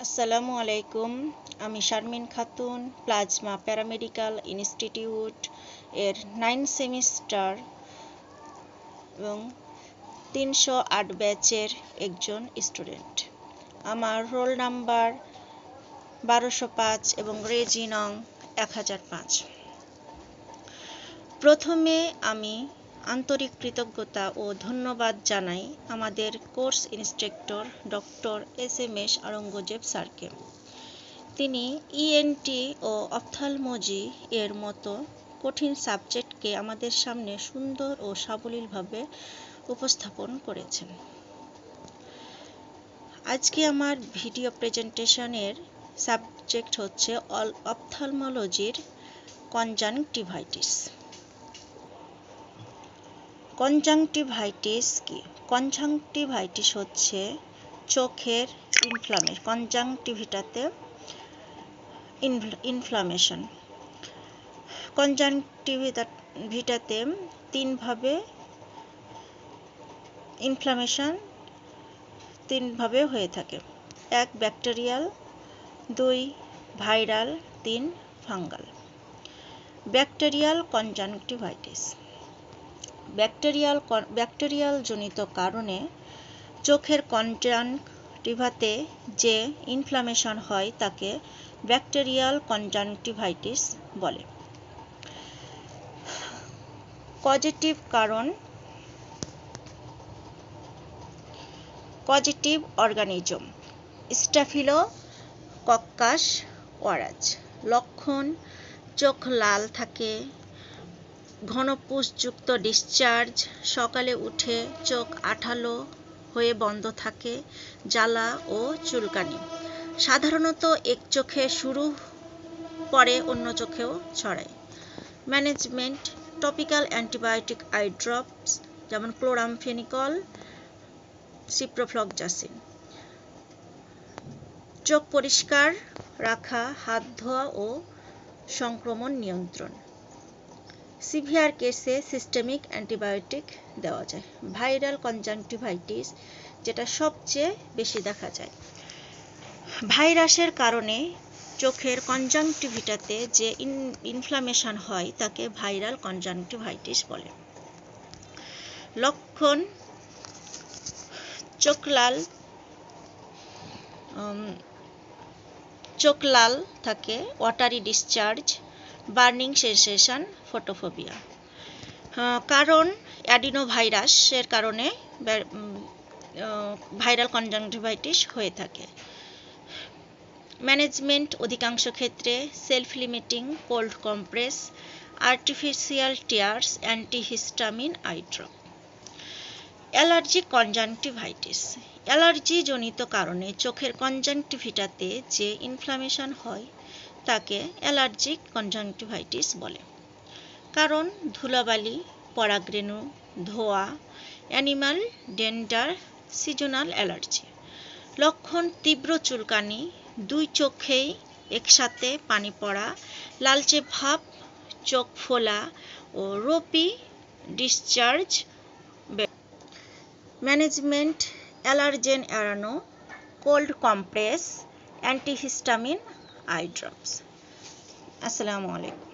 আসসালামু আলাইকুম। আমি Sharmin Khatun, plasma paramedical institute এর 9 সেমিস্টার এবং 308 ব্যাচের একজন স্টুডেন্ট। আমার রোল নাম্বার 1205 এবং রেজি নং 1005। প্রথমে আমি আন্তরিক কৃতজ্ঞতা ও ধন্যবাদ জানাই আমাদের course instructor doctor S Aurangzeb স্যারকে। তিনি ইএনটি ও অপথ্যালমোলজি এর মতো কঠিন সাবজেক্টকে আমাদের সামনে সুন্দর ও সাবলীলভাবে উপস্থাপন করেছেন। আজকে আমার ভিডিও প্রেজেন্টেশনের সাবজেক্ট হচ্ছে অপথ্যালমোলজির কনজাংটিভাইটিস। কনজাংটিভাইটিস কি? কনজাংটিভাইটিস হচ্ছে চোখের কনজাংটিভিটাতে ইনফ্লামেশন। কনজাংটিভিটাতে তিনভাবে হয়ে থাকে। 1 bacterial, 2 viral, 3 fungal. Bacterial conjunctivitis. Bacterial জনিত কারণে চোখের কনজাংটিভাতে যে ইনফ্লামেশন হয় তাকে ব্যাকটেরিয়াল কনজাংটিভাইটিস বলে। কজেটিভ কারণ, কজেটিভ অর্গানিজম স্ট্যাফিলোকক্কাস অরাস। লক্ষণ: চোখ লাল থাকে, ঘন পুষযুক্ত ডিসচার্জ, সকালে উঠে চোখ আঠালো হয়ে বন্ধ থাকে, জ্বালা ও চুলকানি। সাধারণত এক চোখে শুরু পরে অন্য চোখেও ছড়ায়। Management: topical antibiotic eye drops যেমন ক্লোরামফেনিকল, সিপ্রোফ্লক্সাসিন। চোখ পরিষ্কার রাখা, হাত ধোয়া ও সংক্রমণ নিয়ন্ত্রণ। সিভিয়ার কেসে সিস্টেমিক অ্যান্টিবায়োটিক দেওয়া যায়। ভাইরাল কনজাংটিভাইটিস, যেটা সবচেয়ে বেশি দেখা যায়। ভাইরাসের কারণে চোখের কনজাংটিভিটাতে যে ইনফ্লামেশন হয় তাকে ভাইরাল কনজাংটিভাইটিস বলে। লক্ষণ: চোখ লাল থাকে, watery discharge, burning sensation, photophobia. কারণ: অ্যাডিনোভাইরাসের কারণে ভাইরাল কনজাংটিভাইটিস হয়ে থাকে। ম্যানেজমেন্ট: অধিকাংশ ক্ষেত্রে self limiting cold compress, artificial tears, antihistamine I drop. Allergic conjunctivitis. Allergy জনিত কারণে চোখের কনজাংটিভিটাতে যে ইনফ্লামেশন হয় তাকে অ্যালার্জিক কনজাংটিভাইটিস বলে। কারণ: ধুলাবালি, পরাগরেণু, ধোঁয়া, অ্যানিমাল ডেন্ডার, সিজনাল অ্যালার্জি। লক্ষণ: তীব্র চুলকানি, 2 চোখেই একসাথে পানি পড়া, লালচে ভাব, চোখ ফোলা ও রোপি ডিসচার্জ। ম্যানেজমেন্ট: অ্যালার্জেন এড়ানো, cold compress, antihistamine I drops. আসসালামু আলাইকুম।